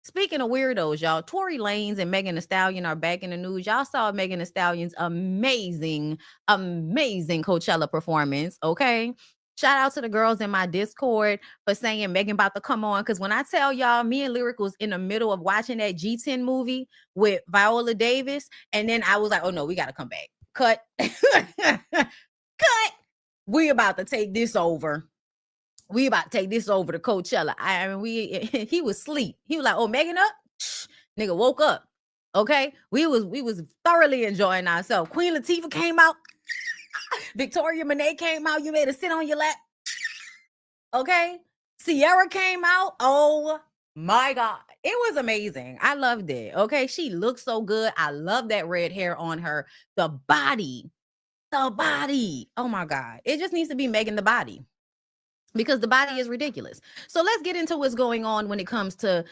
Speaking of weirdos, y'all, Tory Lanez and Megan Thee Stallion are back in the news. Y'all saw Megan Thee Stallion's amazing Coachella performance, okay? Shout out to the girls in my Discord for saying Megan about to come on. Because when I tell y'all, me and Lyric was in the middle of watching that G10 movie with Viola Davis. And then I was like, oh no, we got to come back. Cut. Cut. We about to take this over. We about to take this over to Coachella. I mean, he was asleep. He was like, "Oh, Megan up, nigga woke up." Okay, we was thoroughly enjoying ourselves. Queen Latifah came out. Victoria Monet came out. You made her sit on your lap. Okay, Sierra came out. Oh my God, it was amazing. I loved it. Okay, she looked so good. I love that red hair on her. The body. Oh my God, it just needs to be Megan the body, because the body is ridiculous. So let's get into what's going on when it comes to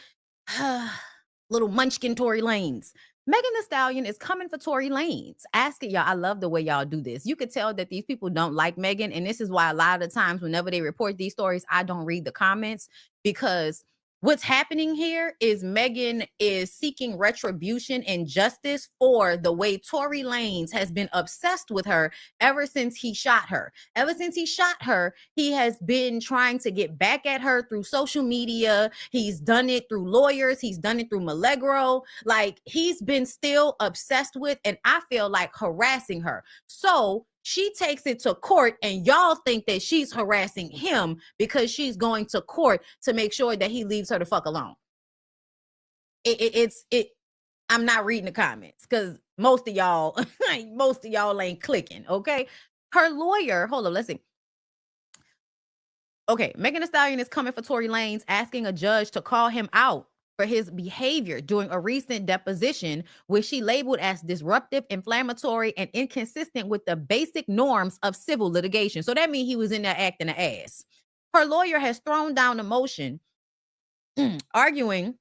little munchkin Tory Lanez. Megan Thee Stallion is coming for Tory Lanez. Ask it, y'all. I love the way y'all do this. You could tell that these people don't like Megan, and this is why a lot of the times whenever they report these stories, I don't read the comments, because what's happening here is Megan is seeking retribution and justice for the way Tory Lanez has been obsessed with her ever since he shot her. Ever since he shot her, he has been trying to get back at her through social media. He's done it through lawyers. He's done it through Millegro. Like, he's been still obsessed with, and I feel like, harassing her. So she takes it to court, and y'all think that she's harassing him because she's going to court to make sure that he leaves her the fuck alone. I'm not reading the comments because most of y'all ain't clicking. Okay. Her lawyer, hold on, let's see. Okay, Megan Thee Stallion is coming for Tory Lanez, asking a judge to call him out for his behavior during a recent deposition, which she labeled as disruptive, inflammatory, and inconsistent with the basic norms of civil litigation. So that means he was in there acting an ass. Her lawyer has thrown down a motion arguing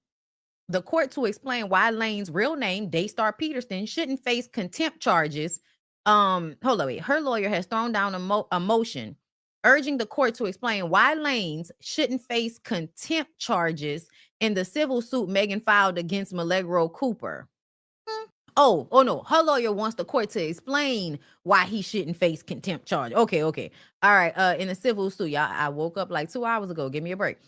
the court to explain why Lane's real name, Daystar Peterson, shouldn't face contempt charges. Hold on, wait. Her lawyer has thrown down a motion urging the court to explain why Lane's shouldn't face contempt charges in the civil suit Megan filed against Millegro Cooper. Oh no. Her lawyer wants the court to explain why he shouldn't face contempt charge. Okay. All right. In the civil suit, y'all, I woke up like 2 hours ago. Give me a break.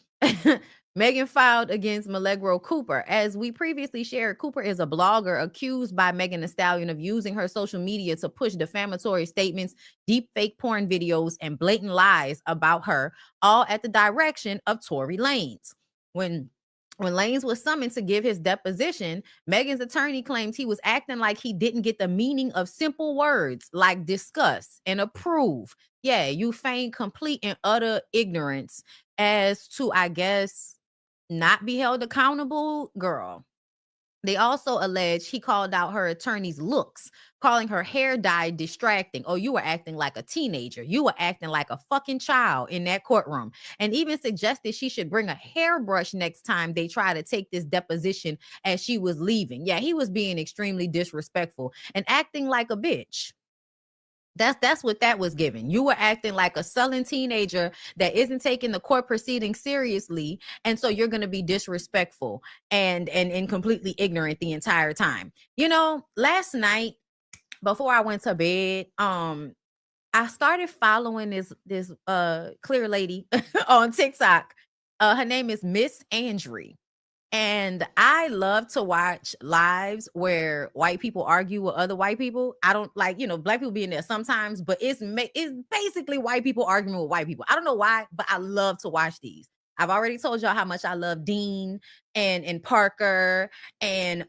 Megan filed against Millegro Cooper. As we previously shared, Cooper is a blogger accused by Megan Thee Stallion of using her social media to push defamatory statements, deep fake porn videos, and blatant lies about her, all at the direction of Tory Lanez. When Lanez was summoned to give his deposition, Megan's attorney claims he was acting like he didn't get the meaning of simple words like discuss and approve. Yeah, you feign complete and utter ignorance as to, I guess, not be held accountable, girl. They also allege he called out her attorney's looks, calling her hair dye distracting. Oh, you were acting like a teenager. You were acting like a fucking child in that courtroom. And even suggested she should bring a hairbrush next time they try to take this deposition as she was leaving. Yeah, he was being extremely disrespectful and acting like a bitch. That's what that was given. You were acting like a sullen teenager that isn't taking the court proceedings seriously, and so you're going to be disrespectful and completely ignorant the entire time. You know, last night before I went to bed, I started following this clear lady on TikTok. Her name is Miss Andry. And I love to watch lives where white people argue with other white people. I don't like, black people being there sometimes, but it's basically white people arguing with white people. I don't know why, but I love to watch these. I've already told y'all how much I love Dean and Parker and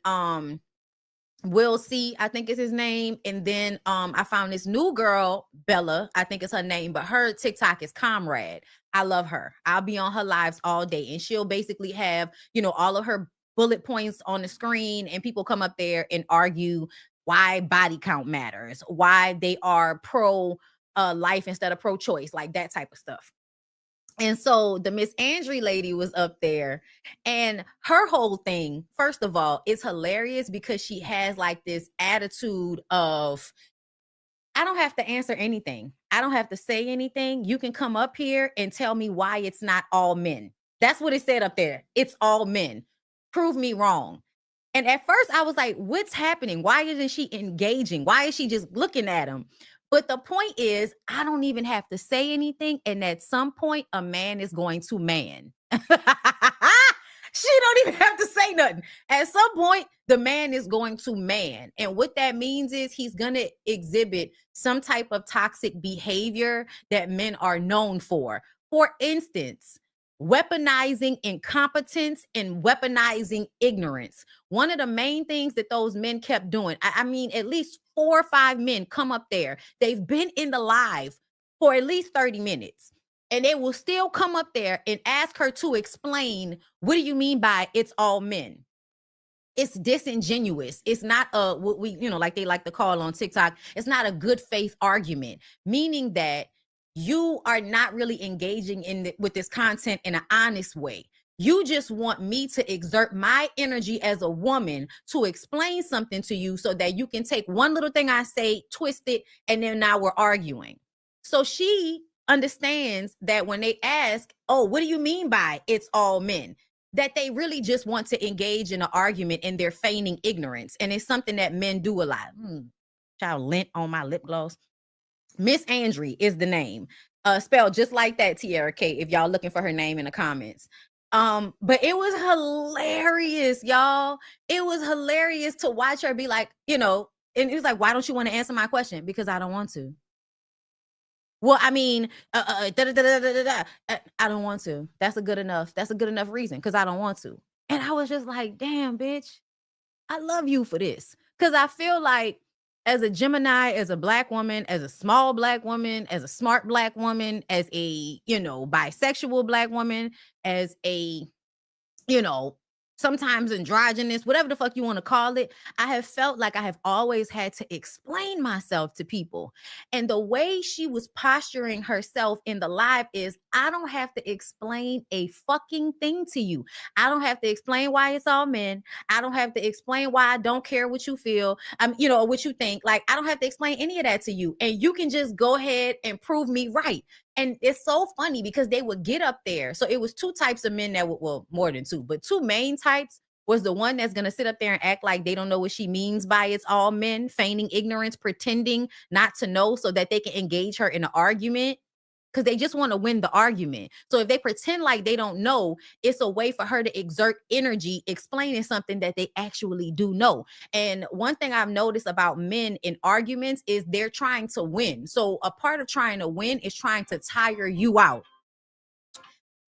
Will C, I think is his name. And then I found this new girl, Bella, I think is her name, but her TikTok is Comrade. I love her. I'll be on her lives all day, and she'll basically have, all of her bullet points on the screen, and people come up there and argue why body count matters, why they are pro life instead of pro choice, like that type of stuff. And so the Miss Andry lady was up there, and her whole thing, first of all, is hilarious because she has like this attitude of, I don't have to answer anything. I don't have to say anything. You can come up here and tell me why it's not all men. That's what it said up there. It's all men. Prove me wrong. And at first I was like, what's happening? Why isn't she engaging? Why is she just looking at him? But the point is, I don't even have to say anything. And at some point, a man is going to man. She don't even have to say nothing. At some point, the man is going to man. And what that means is he's going to exhibit some type of toxic behavior that men are known for. For instance, weaponizing incompetence and weaponizing ignorance. One of the main things that those men kept doing, I mean, at least 4 or 5 men come up there. They've been in the live for at least 30 minutes. And they will still come up there and ask her to explain, what do you mean by it's all men? It's disingenuous. It's not what we, like they like to call on TikTok, it's not a good faith argument, meaning that you are not really engaging with this content in an honest way. You just want me to exert my energy as a woman to explain something to you so that you can take one little thing I say, twist it, and then now we're arguing. So she understands that when they ask, oh, what do you mean by it's all men? That they really just want to engage in an argument and they're feigning ignorance. And it's something that men do a lot. Child, lint on my lip gloss. Miss Andre is the name. Spelled just like that, Tierra K, if y'all looking for her name in the comments. But it was hilarious, y'all. It was hilarious to watch her be like, and it was like, why don't you want to answer my question? Because I don't want to. Well, I mean, I don't want to. That's a good enough reason, because I don't want to. And I was just like, damn, bitch, I love you for this. Because I feel like as a Gemini, as a Black woman, as a small Black woman, as a smart Black woman, as a, bisexual Black woman, as a, sometimes androgynous, whatever the fuck you want to call it, I have felt like I have always had to explain myself to people. And the way she was posturing herself in the live is, I don't have to explain a fucking thing to you. I don't have to explain why it's all men. I don't have to explain why I don't care what you feel, or what you think. Like, I don't have to explain any of that to you. And you can just go ahead and prove me right. And it's so funny because they would get up there. So it was 2 types of men that would, well, more than 2, but 2 main types was the one that's going to sit up there and act like they don't know what she means by it's all men, feigning ignorance, pretending not to know so that they can engage her in an argument, because they just want to win the argument. So if they pretend like they don't know, it's a way for her to exert energy explaining something that they actually do know. And one thing I've noticed about men in arguments is they're trying to win. So a part of trying to win is trying to tire you out.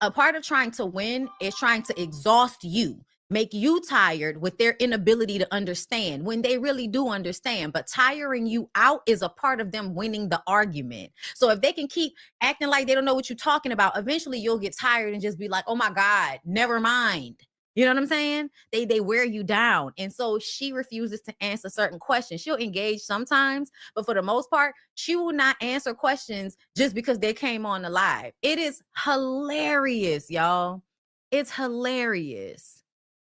A part of trying to win is trying to exhaust you, make you tired with their inability to understand when they really do understand. But tiring you out is a part of them winning the argument. So if they can keep acting like they don't know what you're talking about, eventually you'll get tired and just be like, oh my God, never mind. You know what I'm saying? They wear you down. And so she refuses to answer certain questions. She'll engage sometimes, but for the most part, she will not answer questions just because they came on the live. It is hilarious, y'all. It's hilarious.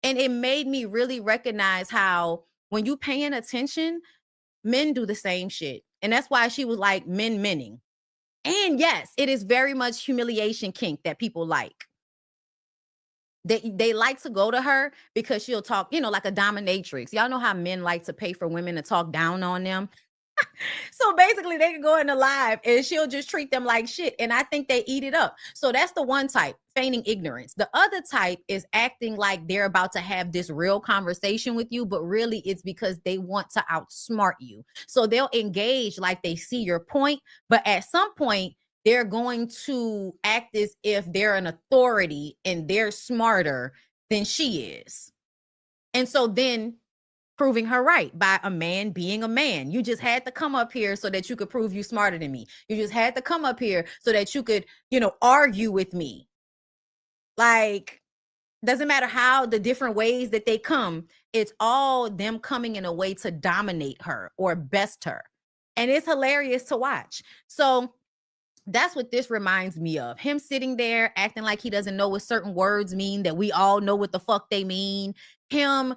And it made me really recognize how when you paying attention, men do the same shit. And that's why she was like menning. And yes, it is very much humiliation kink that people like. They like to go to her because she'll talk, like a dominatrix. Y'all know how men like to pay for women to talk down on them. So basically they can go in the live and she'll just treat them like shit. And I think they eat it up. So that's the one type, feigning ignorance. The other type is acting like they're about to have this real conversation with you, but really it's because they want to outsmart you. So they'll engage like they see your point, but at some point they're going to act as if they're an authority and they're smarter than she is. And so then proving her right by a man being a man. You just had to come up here so that you could prove you smarter than me. You just had to come up here so that you could, argue with me. Like, doesn't matter how the different ways that they come, it's all them coming in a way to dominate her or best her. And it's hilarious to watch. So that's what this reminds me of. Him sitting there acting like he doesn't know what certain words mean that we all know what the fuck they mean. Him,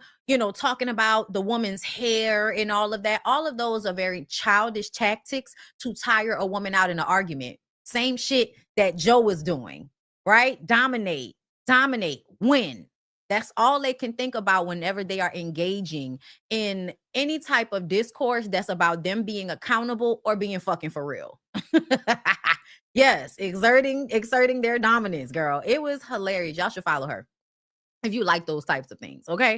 talking about the woman's hair and all of that. All of those are very childish tactics to tire a woman out in an argument. Same shit that Joe was doing, right? Dominate, win. That's all they can think about whenever they are engaging in any type of discourse that's about them being accountable or being fucking for real. Yes, exerting their dominance, girl. It was hilarious. Y'all should follow her if you like those types of things, okay?